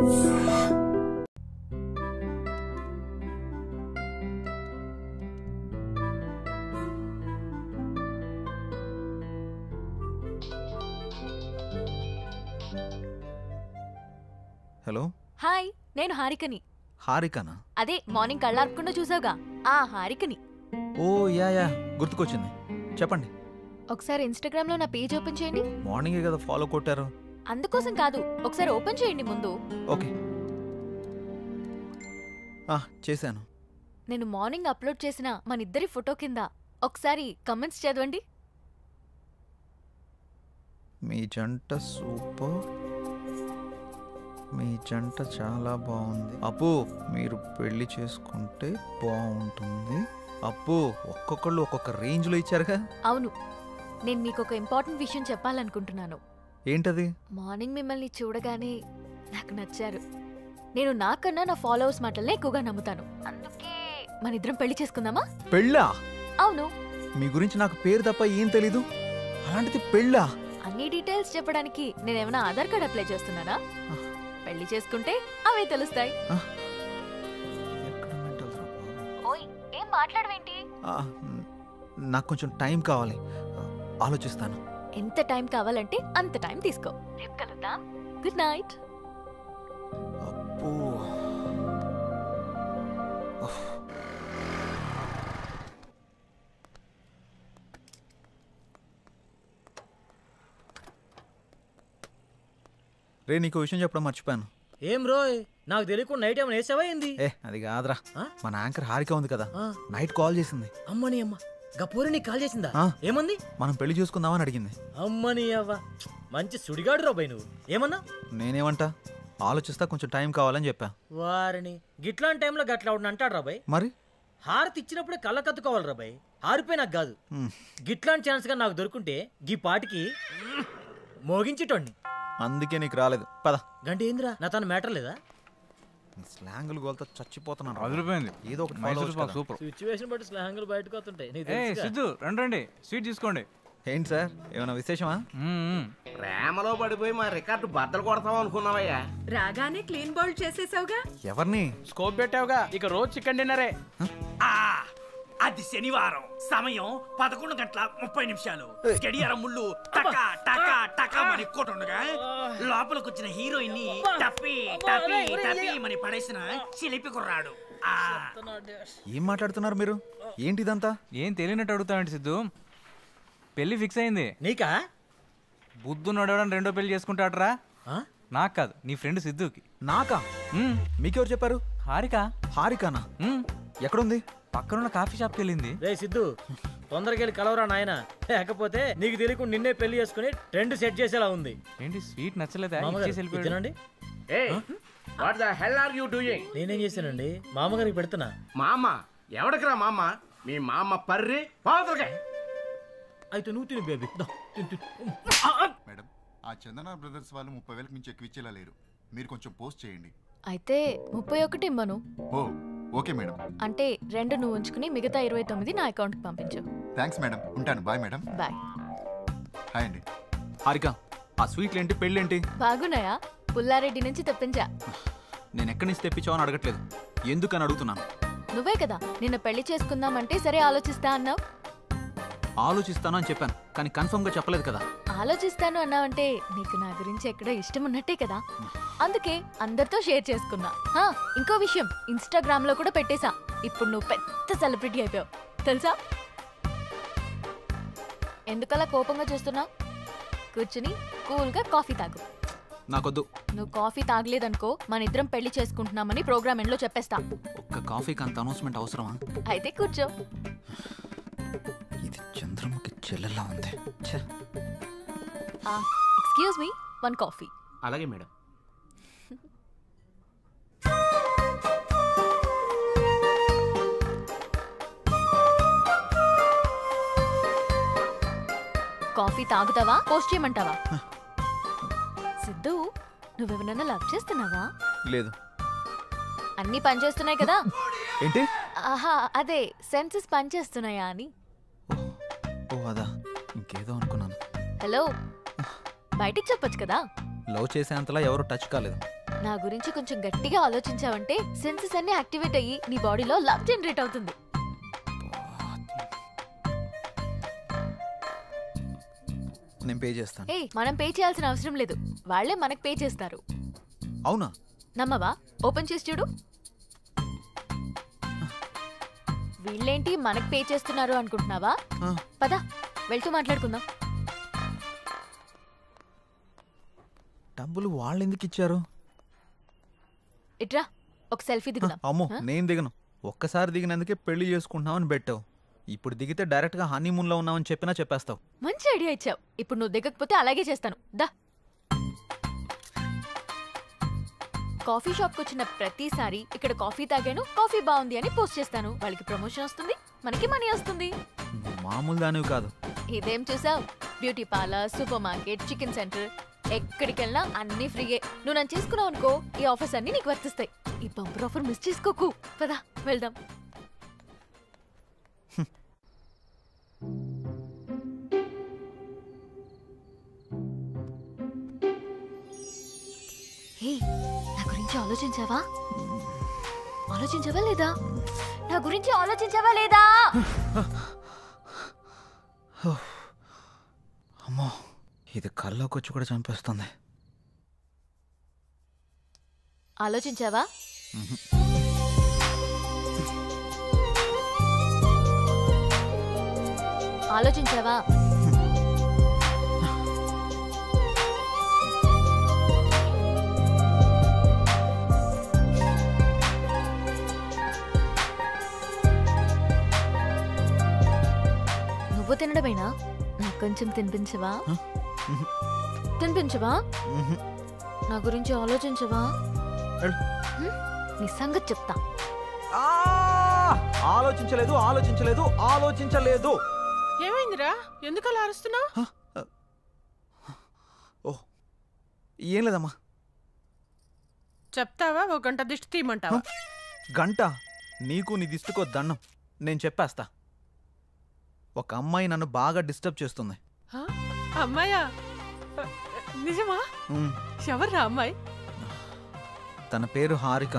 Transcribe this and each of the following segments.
Hello hi, నేను హారికని. హారికనా? అదే morning కళ్ళార్పకుండా చూసావుగా ఆ హారికని. ఓ యా గుర్తుకొచ్చింది, చెప్పండి. ఒకసారి ఇన్స్టాగ్రామ్ లో నా పేజ్ ఓపెన్ చేయండి. మార్నింగే కదా ఫాలో కొట్టారు. అందుకోసం కాదు, ఒకసారి ఓపెన్ చేయండి ముందు. ఓకే చేశాను. నేను మార్నింగ్ అప్లోడ్ చేసిన మన ఇద్దరి ఫోటో కింద ఒకసారి కమెంట్స్ చదవండి. మీ జంట సూపర్, మీ జంట చాలా బాగుంది. అప్పు మీరు పెళ్లి చేసుకుంటే బాగుంటుంది. అప్పు ఒక్కొక్కళ్ళు ఒక్కొక్క రేంజ్లో ఇచ్చారుగా. అవును, నేను మీకు ఒక ఇంపార్టెంట్ విషయం చెప్పాలనుకుంటున్నాను. ఏంటది? మార్నింగ్ మిమ్మల్ని చూడగానే నాకు నచ్చారు. నేను నాకన్నా నా ఫాలోవర్స్ మాటలనే ఎక్కువగా నమ్ముతాను. అందుకే మన ఇద్దరం పెళ్లి చేసుకుందామా? పెళ్ళా? అవును. మీ గురించి నాకు పేరు తప్ప ఏం తెలీదు, అలాంటిది పెళ్ళా? అన్ని డీటెయిల్స్ చెప్పడానికి నేనేమైనా ఆధార్ కార్డ్ అప్లై చేస్తున్నానా? పెళ్లి చేసుకుంటే అవే తెలుస్తాయి. ఓయ్, ఏం మాట్లాడవేంటి? నాకు కొంచెం టైం కావాలి, ఆలోచిస్తాను. ఎంత టైం కావాలంటే అంత టైం తీసుకో. రేపు కలుద్దాం. Good night. అబ్బో, రే నీకు విషయం చెప్పడం మర్చిపోయాను. ఏం రోయ్, నాకు తెలియకుండా నైట్ ఏమైనా వేసావా ఏంది? అది కాదురా, మన యాంకర్ హారిక ఉంది కదా, నైట్ కాల్ చేసింది. అమ్మని అమ్మ, గపూరి నీకు కాల్ చేసిందా? ఏమంది? మనం పెళ్లి చూసుకుందామని అడిగింది. అమ్మని అవ్వ, మంచి సుడిగాడు రాబాయ్ నువ్వు. ఏమన్నా? నేనేమంటా, ఆలోచిస్తా, కొంచెం టైం కావాలని చెప్పా. వారిని గిట్లాంటి టైంలో గట్లా అవును అంటాడు రాబాయ్. మరి హారతి ఇచ్చినప్పుడే కళ్ళ కత్తుకోవాలి రాబాయ్. హారిపోయి నాకు కాదు, గిట్లాంటి ఛాన్స్ గా నాకు దొరుకుంటే గీ పాటికి మోగించేటోడిని. అందుకే నీకు రాలేదు. పద. గంట ఏందిరా, నా తన మ్యాటర్ లేదా? స్లాంగులు గోల్తో చచ్చిపోతున్నాను. అదిరిపోయింది. ఏదో ఒకటి సూపర్. సిచ్యువేషన్ బట్టి స్లాంగులు బయటకు వస్తుంటాయి. సిద్ధు రండి, స్వీట్ తీసుకోండి. ఏంటి సార్, ఏమైనా విశేషమా? ప్రేమలో పడిపోయి మా రికార్డు బద్దలు కొడతాం అనుకున్నావయ్యా. రాగానే క్లీన్ బౌల్ చేసేసావుగా. ఎవరిని? స్కోప్ పెట్టావుగా, ఇక రోజు చికెన్ డిన్నరే. అది శనివారం, సమయం 11:30 గడియారం ముళ్ళు టకా టకా టకా మని కొట్టుండగా లోపలికి వచ్చిన హీరోయిన్ ని టప్పి టప్పి టప్పి మని పడేసిన చిలిపి కుర్రాడు. ఏం మాట్లాడుతున్నారు మీరు? ఏంటిదంతా? ఏం తెలియనట్టు అడుగుతావంటి సిద్ధు. పెళ్లి ఫిక్స్ అయింది. నీకా? బుద్ధు నడవడానికి రెండో పెళ్లి చేసుకుంటాడరా. నాకు కాదు, నీ ఫ్రెండ్ సిద్ధుకి. నాకా? మీకెవరు చెప్పారు? హారిక. హారికానా? ఎక్కడుంది? పక్కనున్న కాఫీ షాప్కి వెళ్ళింది. రే సిద్ధు, తొందరగా వెళ్ళి కలవరా నాయన, లేకపోతే నీకు తెలియకుండా నిన్నే పెళ్లి చేసుకుని ట్రెండ్ సెట్ చేసేలా ఉంది. ఏంటి స్వీట్ నచ్చలేదా? తినండి. నేనేం చేశానండి, మామగారికి పెడుతున్నా. మామ ఎవడికిరా మామ? మీ మామ పర్రి పావుతలకే. అయితే నువ్వు తిను బేబీ. మేడం, ఆ చందన బ్రదర్స్ వాళ్ళు 30,000 మించి ఎక్కువ ఇచ్చేలా లేరు. మీరు కొంచెం పోస్ట్ చేయండి. అయితే 31 ఇమ్మను. ఓ ఓకే మేడం. అంటే 2 నువ్వు ఉంచుకుని మిగతా 29 నా అకౌంట్కి పంపించు. థ్యాంక్స్ మేడం, ఉంటాను. Bye madam. బాయ్. హాయ్ అండి. హారిక, ఆ స్వీట్లేంటి, పెళ్ళేంటి? బాగున్నాయా? పుల్లారెడ్డి నుంచి తెప్పించా. నేను ఎక్కడి నుంచి తెప్పించావని అడగట్లేదు, ఎందుకని అడుగుతున్నాను. నువ్వే కదా నిన్న పెళ్లి చేసుకుందామంటే సరే ఆలోచిస్తా అన్నావు. ఆలోచిస్తాను అని చెప్పాను, కానీ కన్ఫర్మ్ గా చెప్పలేదు కదా. ఆలోచిస్తాను అన్నావంటే నీకు నా గురించి ఎక్కడో ఇష్టం ఉన్నట్టే కదా, అందుకే అందరితో షేర్ చేసుకున్నా. ఇంకో విషయం, ఇన్స్టాగ్రామ్ లో కూడా పెట్టేశా. ఇప్పుడు నువ్వు పెద్ద సెలబ్రిటీ అయిపోయావు తెలుసా. ఎందుకలా కోపంగా చూస్తున్నావు? కూర్చుని కూల్గా కాఫీ తాగు. నాకొద్దు. నువ్వు కాఫీ తాగలేదనుకో మన ఇద్దరం పెళ్లి చేసుకుంటున్నామని ప్రోగ్రామ్ ఎండ్లో చెప్పేస్తా. ఒక్క కాఫీకి అంత అనౌన్స్మెంట్ అవసరమా? అయితే కూర్చో. ఇది చంద్రముఖి చెల్లెలా ఉంది. Excuse me, 1 coffee. అలాగే మేడం. కాఫీ తాగుతావా, పోస్ట్ చేయమంటావా? సిద్ధు, నువ్వెవరన్నా లవ్ చేస్తున్నావా? లేదు. అన్నీ పనిచేస్తున్నాయి కదా. ఏంటి? ఆహా, అదే సెన్సెస్ పనిచేస్తున్నాయా అని. ఓ అదా, ఇంకేదో అనుకున్నాను. హలో, బయటికి చెప్పొచ్చు కదా. లవ్ చేసేంతలా ఎవరు టచ్ కాలేదు. నా గురించి కొంచెం గట్టిగా ఆలోచించావంటే సెన్సెస్ అన్ని యాక్టివేట్ అయ్యి నీ బాడీలో లవ్ జనరేట్ అవుతుంది. నేను పే చేస్తాను. మనం పే చేయాల్సిన అవసరం లేదు, వాళ్ళే మనకు పే చేస్తారు. అవునా? నమ్మవా? ఓపెన్ చేసి చూడు. వీళ్ళేంటి మనకు పే చేస్తున్నారు అనుకుంటున్నావా? పద వెళ్తూ మాట్లాడుకుందాం. డబ్బులు వాళ్ళు ఎందుకు ఇచ్చారు? ఇట్రా ఒక సెల్ఫీ దిగుదాం. అమ్మో నేను దిగను. ఒక్కసారి దిగినందుకే పెళ్లి చేసుకుంటున్నామని పెట్టావు. ఇప్పుడు దిగితే డైరెక్ట్ గా హనీమూన్ లో ఉన్నామని చెప్పినా చెప్పేస్తావు. మంచి ఐడియా ఇచ్చావు. ఇప్పుడు నువ్వు దిగకపోతే అలాగే చేస్తాను. దా. కాఫీ షాప్ కు వచ్చిన ప్రతిసారి ఇక్కడ కాఫీ తాగాను, కాఫీ బాగుంది అని పోస్ట్ చేస్తాను. వాళ్ళకి ప్రమోషన్ వస్తుంది, మనకి మనీ వస్తుంది. మామూలు దానివి కాదు. ఇదేం చూసావు? Beauty parlour, super market, chicken centre, ఎక్కడికి వెళ్ళినా అన్ని ఫ్రీయే. నువ్వు నన్ను చేసుకున్నావు అనుకో, ఈ ఆఫర్స్ అన్ని నీకు వర్తిస్తాయి. ఈ బంపర్ ఆఫర్ మిస్ చేసుకోకు. పదా వెళ్దాం. నా గురించి ఆలోచించావా? ఆలోచించావా లేదా? నా గురించి ఆలోచించావా లేదా? అమ్మో ఇది కల్లోకి వచ్చి కూడా చంపేస్తుంది. ఆలోచించావా? ఆలోచించావా? నువ్వు తినడమేనా? నాకు కొంచెం తినిపించవా? తినిపించవా? నా గురించి ఆలోచించవా? నీ సంగతి చెప్తా. ఆలోచించలేదు ఆలోచించలేదు ఆలోచించలేదు. ఏమైందిరా? ఎందుకు అలా అరుస్తున్నావు? ఓ ఏం లేదమ్మా. చెప్తావా? ఒక గంట దిష్టి తీయమంటావా? గంట? నీకు నీ దిష్టికో దండం. నేను చెప్పేస్తా. ఒక అమ్మాయి నన్ను బాగా డిస్టర్బ్ చేస్తుంది. అమ్మాయా? నిజమా? ఎవర్రా అమ్మాయి? తన పేరు హారిక.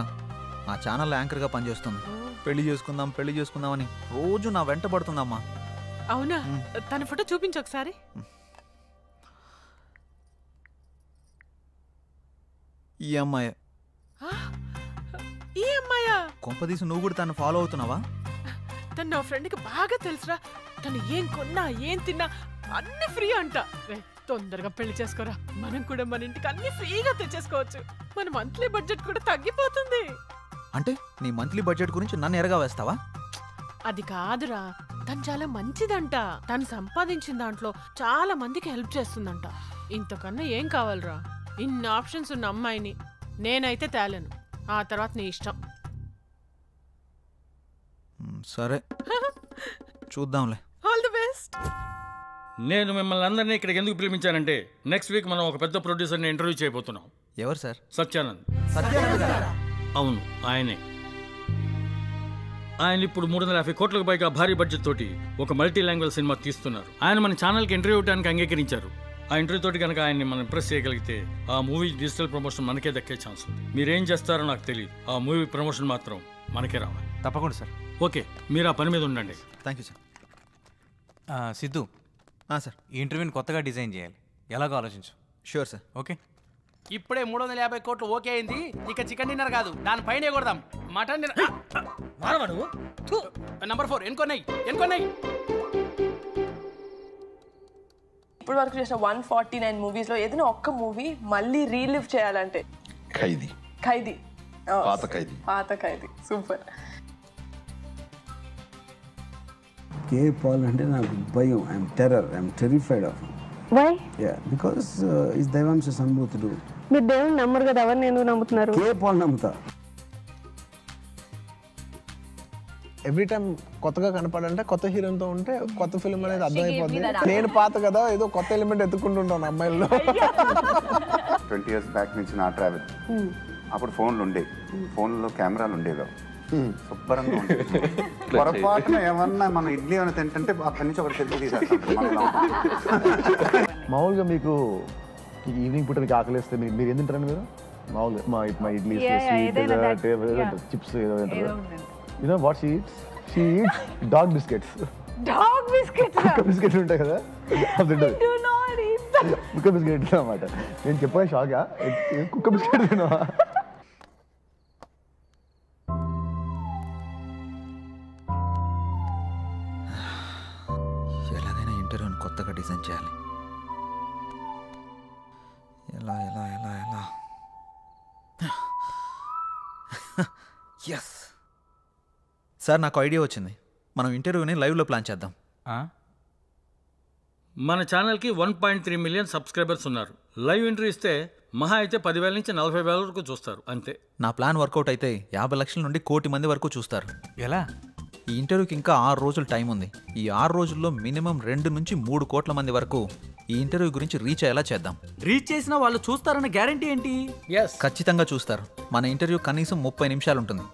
ఆ ఛానల్ యాంకర్గా పనిచేస్తుంది. పెళ్లి చేసుకుందాం అని రోజు నా వెంట పడుతుందమ్మా. అవునా? తన ఫోటో చూపించు ఒకసారి. ఈ అమ్మాయి. ఈ అమ్మాయా? కొంపదీసి నువ్వు కూడా తను ఫాలో అవుతున్నావా? తను నా ఫ్రెండ్కి బాగా తెలుసురా. తను ఏం కొన్నా ఏం తిన్నా అన్ని ఫ్రీ అంట. తొందరగా పెళ్లి చేసుకోరా, మనం కూడా మన ఇంటికి అన్ని ఫ్రీగా తెచ్చేసుకోవచ్చు. మన మంత్లీ బడ్జెట్ కూడా తగ్గిపోతుంది. అంటే నీ మంత్లీ బడ్జెట్ గురించి నన్ను ఎరగా వేస్తావా? అది కాదురా, తను చాలా మంచిదంట. తను సంపాదించిన దాంట్లో చాలా మందికి హెల్ప్ చేస్తుందంట. ఇంతకన్నా ఏం కావాలరా? ఇన్ని ఆప్షన్స్ ఉన్న అమ్మాయిని నేనైతే తేలను. ఆ తర్వాత నీ ఇష్టం. సరే చూద్దాంలే. All the best. నేను మిమ్మల్ని అందరినీ ఇక్కడికి ఎందుకు పిలిపించానంటే నెక్స్ట్ వీక్ మనం ఒక పెద్ద ప్రొడ్యూసర్ని ఇంటర్వ్యూ చేయబోతున్నాం. ఎవరు సార్? సత్యానంద్. గారా? అవును ఆయనే. ఆయన ఇప్పుడు 350 కోట్లకు పైగా భారీ బడ్జెట్ తోటి ఒక మల్టీ లాంగ్వేజ్ సినిమా తీస్తున్నారు. ఆయన మన ఛానల్కి ఇంటర్వ్యూ ఇవ్వడానికి అంగీకరించారు. ఆ ఇంటర్వ్యూ తోటి కనుక ఆయన్ని మనం ఇంప్రెస్ చేయగలిగితే ఆ మూవీ డిజిటల్ ప్రమోషన్ మనకే దక్కే ఛాన్స్ ఉంది. మీరేం చేస్తారో నాకు తెలియదు. ఆ మూవీ ప్రమోషన్ మాత్రం మనకే రావాలి. తప్పకుండా సార్. ఓకే, మీరు ఆ పని మీద ఉండండి. Thank you sir. Siddhu sir, ఈ ఇంటర్వ్యూని కొత్తగా డిజైన్ చేయాలి. ఎలాగో ఆలోచించు. Sure sir. ఓకే. ఇప్పుడే 350 కోట్లు ఓకే అయింది. ఇక చికెన్ డిన్నర్ కాదు, దానిపైనే కొడదాం. Mutton dinner. నంబర్ 4 ఎన్కొన్నాయి. ఇప్పుడు వరకు చేసిన 149 మూవీస్ లో ఏదైనా ఒక్క మూవీ మళ్ళీ రీలివ్ చేయాలంటే? ఖైదీ. పాత ఖైదీ. సూపర్. కే పాల్ అంటే నాకు భయం. I'm terrified of. Why? Because is దైవాంశ సంభూతుడు. మీరు దేవుని నమ్మరు కదా, ఎవరిని ఎందుకు నమ్ముతున్నారు? కే పాల్ నమ్ముతా. ఎవ్రీ టైం కొత్తగా కనపడంటే కొత్త హీరోతో ఉంటే కొత్త ఫిల్మ్ అనేది అర్థమైపోతుంది. నేను పాత కదా, ఏదో కొత్త ఎలిమెంట్ ఎత్తుకుంటుంటాను అమ్మాయిల్లో. 20 years బ్యాక్ నుంచి నా ట్రావెల్. అప్పుడు ఫోన్లు ఉండేవి, ఫోన్లో కెమెరాలు ఉండేవి, శుభ్రంగా ఉండేది. పొరపాటున ఏమన్నా మనం ఇడ్లీ అని తింటుంటే అక్కడి నుంచి ఒకటి సెల్ఫీ తీసేస్తాం. మామూలుగా మీకు ఈవినింగ్ పూట మీకు ఆకలిస్తే మీరు ఏం తింటారండి? మీరు మామూలు మా ఇడ్లీ ఏదైనా that, చిప్స్ ఏదో you know what she eats dog biscuits dog biscuits కుక్క బిస్కెట్లు ఉంటాయి కదా అది ఉంటుంది do not eat them. కుక్క బిస్కెట్ అన్నమాట. నేను చెప్పాను షాగా కుక్క బిస్కెట్ తినవా? ఎలాగైనా ఇంటర్వ్యూని కొత్తగా డిజైన్ చేయాలి. ఎలా ఎలా ఎలా ఎలా ఎస్ సార్, నాకు ఐడియా వచ్చింది. మనం ఇంటర్వ్యూని లైవ్లో ప్లాన్ చేద్దాం. మన ఛానల్కి 1.3 మిలియన్ సబ్స్క్రైబర్స్ ఉన్నారు. లైవ్ ఇంటర్వ్యూ ఇస్తే మహా అయితే 10,000 నుంచి 40,000 వరకు చూస్తారు అంతే. నా ప్లాన్ వర్కౌట్ అయితే 50 లక్షల నుండి 1 కోటి మంది వరకు చూస్తారు. ఎలా? ఈ ఇంటర్వ్యూకి ఇంకా 6 రోజులు టైం ఉంది. ఈ 6 రోజుల్లో మినిమం 2 నుంచి 3 కోట్ల మంది వరకు ఈ ఇంటర్వ్యూ గురించి రీచ్ అయ్యేలా చేద్దాం. రీచ్ చేసినా వాళ్ళు చూస్తారన్న గ్యారంటీ ఏంటి? ఖచ్చితంగా చూస్తారు. మన ఇంటర్వ్యూ కనీసం 30 నిమిషాలు ఉంటుంది.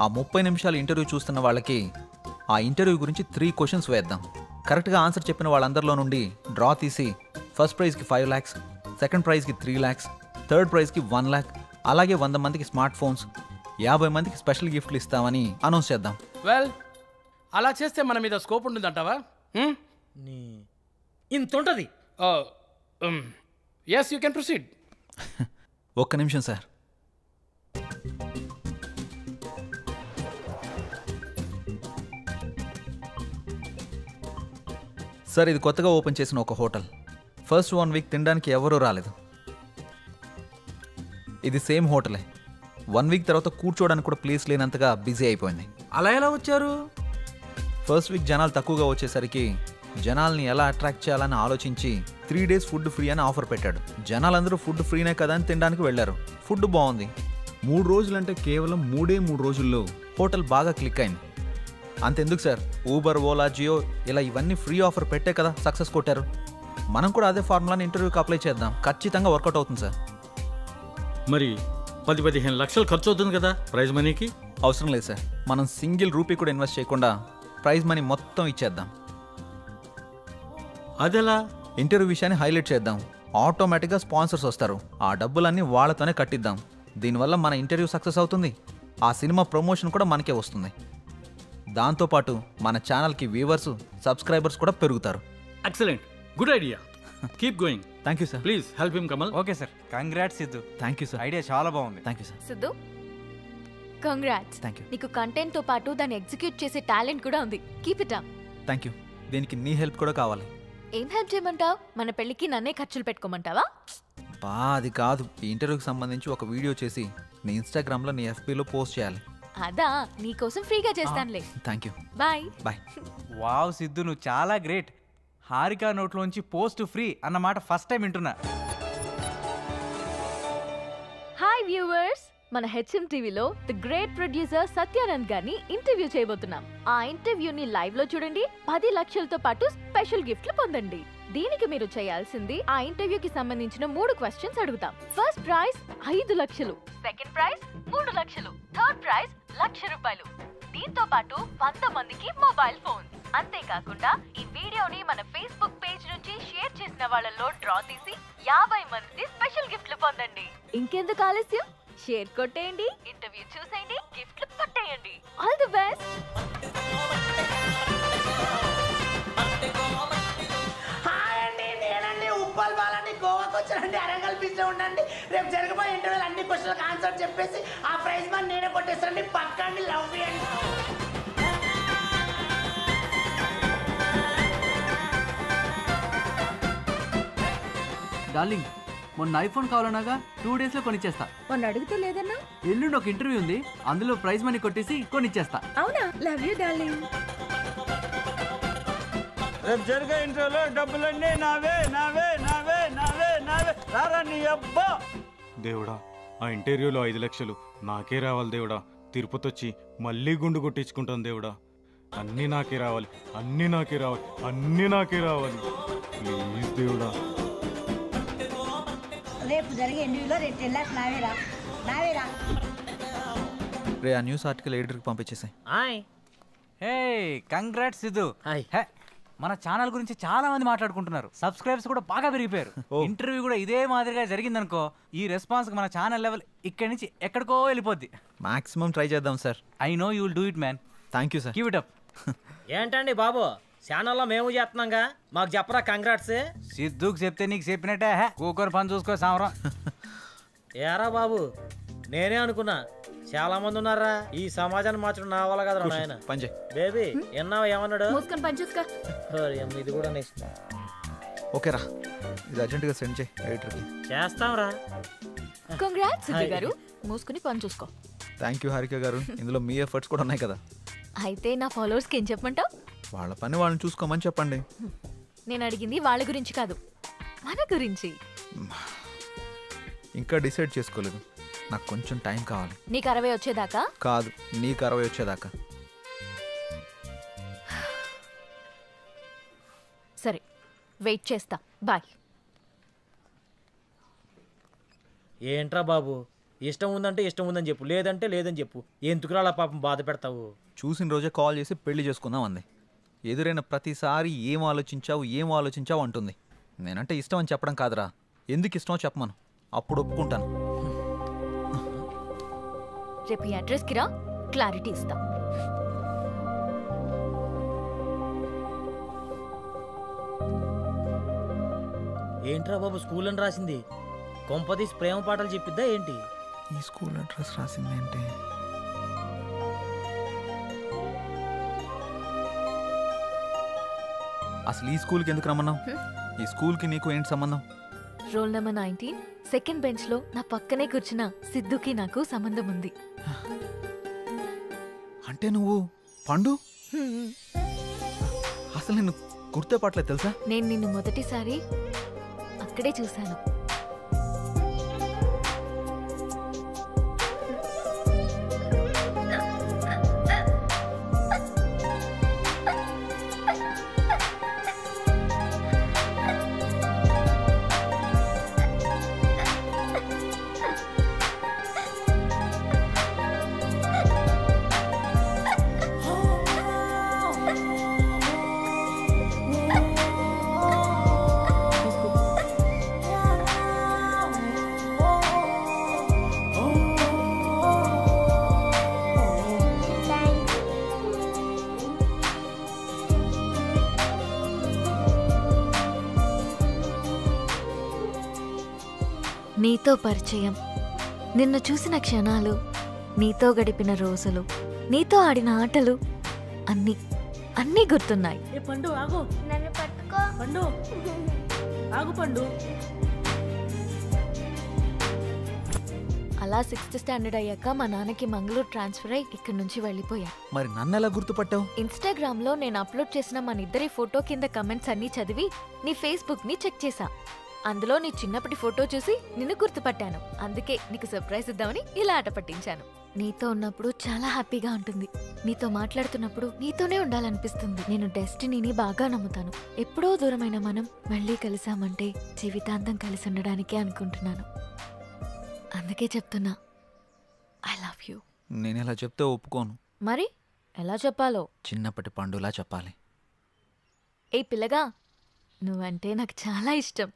ఆ 30 నిమిషాలు ఇంటర్వ్యూ చూస్తున్న వాళ్ళకి ఆ ఇంటర్వ్యూ గురించి 3 క్వశ్చన్స్ వేద్దాం. కరెక్ట్గా ఆన్సర్ చెప్పిన వాళ్ళందరిలో నుండి డ్రా తీసి ఫస్ట్ ప్రైజ్కి 5 lakhs, సెకండ్ ప్రైజ్కి 3 lakhs, థర్డ్ ప్రైజ్కి 1 lakh, అలాగే 100 మందికి స్మార్ట్ ఫోన్స్, 50 మందికి స్పెషల్ గిఫ్ట్లు ఇస్తామని అనౌన్స్ చేద్దాం. వెల్, అలా చేస్తే మన మీద స్కోప్ ఉంటుందంటావా? ఇంత ఉంటుంది. Yes, you can proceed. ఒక్క నిమిషం సార్. సార్, ఇది కొత్తగా ఓపెన్ చేసిన ఒక హోటల్. ఫస్ట్ 1 వీక్ తినడానికి ఎవరూ రాలేదు. ఇది సేమ్ హోటలే. 1 వీక్ తర్వాత కూర్చోవడానికి కూడా ప్లేస్ లేనంతగా బిజీ అయిపోయింది. అలా ఎలా వచ్చారు? ఫస్ట్ వీక్ జనాలు తక్కువగా వచ్చేసరికి జనాల్ని ఎలా అట్రాక్ట్ చేయాలని ఆలోచించి 3 days ఫుడ్ ఫ్రీ అని ఆఫర్ పెట్టాడు. జనాలందరూ ఫుడ్ ఫ్రీనే కదా అని తినడానికి వెళ్ళారు. ఫుడ్ బాగుంది. 3 రోజులంటే కేవలం 3 రోజుల్లో హోటల్ బాగా క్లిక్ అయింది. అంతెందుకు సార్, ఊబర్, ఓలా, జియో ఇలా ఇవన్నీ ఫ్రీ ఆఫర్ పెట్టే కదా సక్సెస్ కొట్టారు. మనం కూడా అదే ఫార్ములాని ఇంటర్వ్యూకి అప్లై చేద్దాం. ఖచ్చితంగా వర్కౌట్ అవుతుంది సార్. మరి 10-15 లక్షలు ఖర్చు అవుతుంది కదా ప్రైజ్ మనీకి? అవసరం లేదు సార్. మనం సింగిల్ రూపీ కూడా ఇన్వెస్ట్ చేయకుండా ప్రైజ్ మనీ మొత్తం ఇచ్చేద్దాం. అదెలా? ఇంటర్వ్యూ విషయాన్ని హైలైట్ చేద్దాం. ఆటోమేటిక్గా స్పాన్సర్స్ వస్తారు. ఆ డబ్బులన్నీ వాళ్ళతోనే కట్టిద్దాం. దీనివల్ల మన ఇంటర్వ్యూ సక్సెస్ అవుతుంది. ఆ సినిమా ప్రమోషన్ కూడా మనకే వస్తుంది. దాంతోపాటు మన ఛానల్కి వ్యూవర్స్, సబ్స్క్రైబర్స్ కూడా పెరుగుతారు. Excellent, good idea. Keep going. Thank you sir. Please help him Kamal. Okay sir. Congrats Siddhu. Thank you sir. Idea చాలా బాగుంది. Thank you sir. Siddhu, congrats. Thank you. నీకు కంటెంట్ తో పాటు దాన్ని ఎగ్జిక్యూట్ చేసే టాలెంట్ కూడా ఉంది. Keep it up. Thank you. దీనికి నీ హెల్ప్ కూడా కావాలి. ఏం హెల్ప్ చేయమంటావు? మన పెళ్ళికి నన్నే ఖర్చులు పెట్టుకోమంటావా? అది కాదు. ఈ ఇంటర్వ్యూకి సంబంధించి ఒక వీడియో చేసి నీ ఇన్స్టాగ్రామ్లో, నీ FBలో పోస్ట్ చేయాలి. అదా, నీకోసం ఫ్రీగా చేస్తానులే. Thank you. Bye bye. Wow Siddhu, నువ్వు చాలా గ్రేట్. హారిక నోట్లోంచి పోస్ట్ ఫ్రీ అన్నమాట ఫస్ట్ టైం వింటున్నా. హాయ్ వ్యూవర్స్, మన హెచ్ఎం టీవీలో ది గ్రేట్ ప్రొడ్యూసర్ సత్యానంద్ గారిని ఇంటర్వ్యూ చేయబోతున్నాం. ఆ ఇంటర్వ్యూని లైవ్ లో చూడండి. 10 లక్షలతో పాటు స్పెషల్ గిఫ్ట్లు పొందండి. దీనికి మీరు చేయాల్సింది, ఆ ఇంటర్వ్యూకి సంబంధించిన 3 క్వశ్చన్స్ అడుగుతాం. ఫస్ట్ ప్రైజ్ 5 లక్షలు, సెకండ్ ప్రైజ్ 3 లక్షలు, థర్డ్ ప్రైజ్ ₹1,00,000. దీంతో పాటు 100 మందికి మొబైల్ ఫోన్. అంతేకాకుండా ఈ వీడియోని మన ఫేస్బుక్ పేజ్ నుంచి షేర్ చేసిన వాళ్ళలో డ్రా తీసి 50 మందికి స్పెషల్ గిఫ్ట్లు పొందండి. ఇంకెందుకు ఆలస్యం, షేర్ కొట్టేయండి, ఇంటర్వ్యూ చూసేయండి, గిఫ్ట్లు పట్టేయండి. All the best. ఉప్పల్ బాలని గోవాకి వచ్చానండి. అరంగల్ బీచ్ లో ఉండండి. రేపు జరగబోయే ఇంటర్వ్యూలు అన్ని క్వశ్చన్లకు ఆన్సర్ చెప్పేసి ఆ ప్రైజ్ మనీ నేనే కొట్టేస్తానండి. పక్కండి. లవ్ చేయండి. డార్లింగ్, మొన్న ఐఫోన్ కావాలన్నాగా 2 days లో కొనిచ్చేస్తా. మొన్న అడిగితే లేదన్నా? ఎల్లుండి ఒక ఇంటర్వ్యూ ఉంది, అందులో ప్రైజ్ మనీ కొట్టేసి కొనిచ్చేస్తా. అవునా? Love you darling. రేపు జరిగే ఇంటర్వ్యూలో డబ్బులన్నీ నావే నావే నావే నావే నావే. రారా నీ అబ్బా. దేవుడా, ఆ ఇంటర్వ్యూలో 5 లక్షలు నాకే రావాలి దేవుడా. తిరుపతి వచ్చి మళ్ళీ గుండు కొట్టించుకుంటాను దేవుడా. అన్నీ నాకే రావాలి, అన్నీ నాకే రావాలి, అన్నీ నాకే రావాలి. ప్లీజ్ దేవుడా. రేపు జరిగే ఇంటర్వ్యూలో 2 lakhs నావేరా నావేరా. రే, ఆ న్యూస్ ఆర్టికల్ ఎడిటర్కి పంపించేసాయి. హే, కంగ్రాట్స్ సిద్ధు. హాయ్. మన ఛానల్ గురించి చాలా మంది మాట్లాడుకుంటున్నారు. సబ్స్క్రైబర్స్ కూడా బాగా పెరిగిపోయారు. ఇంటర్వ్యూ కూడా ఇదే మాదిరిగా జరిగిందనుకో, ఈ రెస్పాన్స్ మన ఛానల్ లెవెల్ ఇక్కడి నుంచి ఎక్కడికో వెళ్ళిపోద్ది. మాక్సిమం ట్రై చేద్దాం sir. I know you will do it man. Thank you sir. Keep it up. ఏంటండి బాబు, ఛానల్లో మేము చేస్తున్నాంగా, మాకు చెప్పరా కంగ్రాట్స్. సిద్ధుకు చెప్తే నీకు చెప్పినట్టే, కూకొని పని చూసుకో సామరం. ఏరా బాబు, నేనే అనుకున్నా చాలా మంది ఉన్నారా ఈ సమాజాన్ని మార్చడం నా వల్ల కదా నాయన. బేబీ ఎన్నావా ఏమన్నాడు? ఇది కూడా నెక్స్ట్. ఓకేరా, ఇది అర్జెంటుగా సెండ్ చేయి ఎడిటర్కి. చేస్తాంరా. కంగ్రాట్స్ సిద్ధు గారు, మూసుకుని పని చూసుకో. థ్యాంక్ యూ హారిక గారు, ఇందులో మీ ఎఫర్ట్స్ కూడా ఉన్నాయి కదా. అయితే నా ఫాలోవర్స్కి ఏం చెప్పమంటావు? వాళ్ళ పని వాళ్ళని చూసుకోమని చెప్పండి. నేను అడిగింది వాళ్ళ గురించి కాదు, మన గురించి. ఇంకా డిసైడ్ చేసుకోలేదు, నాకు కొంచెం టైం కావాలి. నీకు 60 వచ్చేదాకా కాదు, నీకు 60 వచ్చేదాకా. సరే, వెయిట్ చేస్తా. బాయ్. ఏంట్రా బాబు, ఇష్టం ఉందంటే ఇష్టం ఉందని చెప్పు, లేదంటే లేదని చెప్పు. ఎందుకు అలా పాపం బాధ పెడతావు? చూసిన రోజే కాల్ చేసి పెళ్లి చేసుకుందాం అంది. ఎదురైన ప్రతిసారి ఏం ఆలోచించావు అంటుంది. నేనంటే ఇష్టం అని చెప్పడం కాదురా, ఎందుకు ఇష్టమో చెప్పమను, అప్పుడు ఒప్పుకుంటాను. రేపు ఈ అడ్రస్కి రా, క్లారిటీ ఇస్తా. ఏంట్రా బాబు స్కూల్ అని రాసింది? కొంపదీసి ప్రేమ పాటలు చెప్పిద్దా ఏంటి? ఈ స్కూల్ అడ్రస్ రాసింది ఏంటి? అసలు ఈ స్కూల్కి ఎందుకు రమ్మన్నావు? ఈ స్కూల్కి నీకు ఏంటి సంబంధం? రోల్ నెంబర్ 19 సెకండ్ బెంచ్ లో నా పక్కనే కూర్చున్న సిద్ధుకి నాకు సంబంధం ఉంది. అంటే నువ్వు పండు? అసలు నేను గుర్తుపట్టలేదు తెలుసా? నేను నిన్ను మొదటిసారి అక్కడే చూశాను. నీతో పరిచయం, నిన్ను చూసిన క్షణాలు, నీతో గడిపిన రోజులు, నీతో ఆడిన ఆటలు అన్నీ అన్నీ గుర్తున్నాయి. పండు ఆగు, నన్ను పట్టుకో. పండు ఆగు పండు. అలా 6th స్టాండర్డ్ అయ్యాక మా నాన్నకి మంగళూరు ట్రాన్స్ఫర్ అయ్యి ఇక్కడి నుంచి వెళ్ళిపోయా. మరి నన్ను ఎలా గుర్తుపట్టావు? ఇన్స్టాగ్రామ్ లో నేను అప్లోడ్ చేసిన మన ఇద్దరి ఫోటో కింద కమెంట్స్ అన్ని చదివి నీ ఫేస్బుక్ ని చెక్ చేశా. అందులో నీ చిన్నప్పటి ఫోటో చూసి నిన్ను గుర్తుపట్టాను. అందుకే నీకు సర్ప్రైజ్ ఇద్దామని ఇలా ఆట పట్టించాను. నీతో ఉన్నప్పుడు చాలా హ్యాపీగా ఉంటుంది. నీతో మాట్లాడుతున్నప్పుడు నీతోనే ఉండాలనిపిస్తుంది. నేను డెస్టినీని బాగా నమ్ముతాను. ఎప్పుడో దూరమైన మనం మళ్ళీ కలిసామంటే జీవితాంతం కలిసి ఉండడానికే అనుకుంటున్నాను. అందుకే చెప్తున్నా, ఐ లవ్ యూ. నేను ఇలా చెప్తే ఒప్పుకోను. మరి ఎలా చెప్పాలో? చిన్నప్పటి పండులా చెప్పాలి. ఏ పిల్లగా, నువ్వంటే నాకు చాలా ఇష్టం.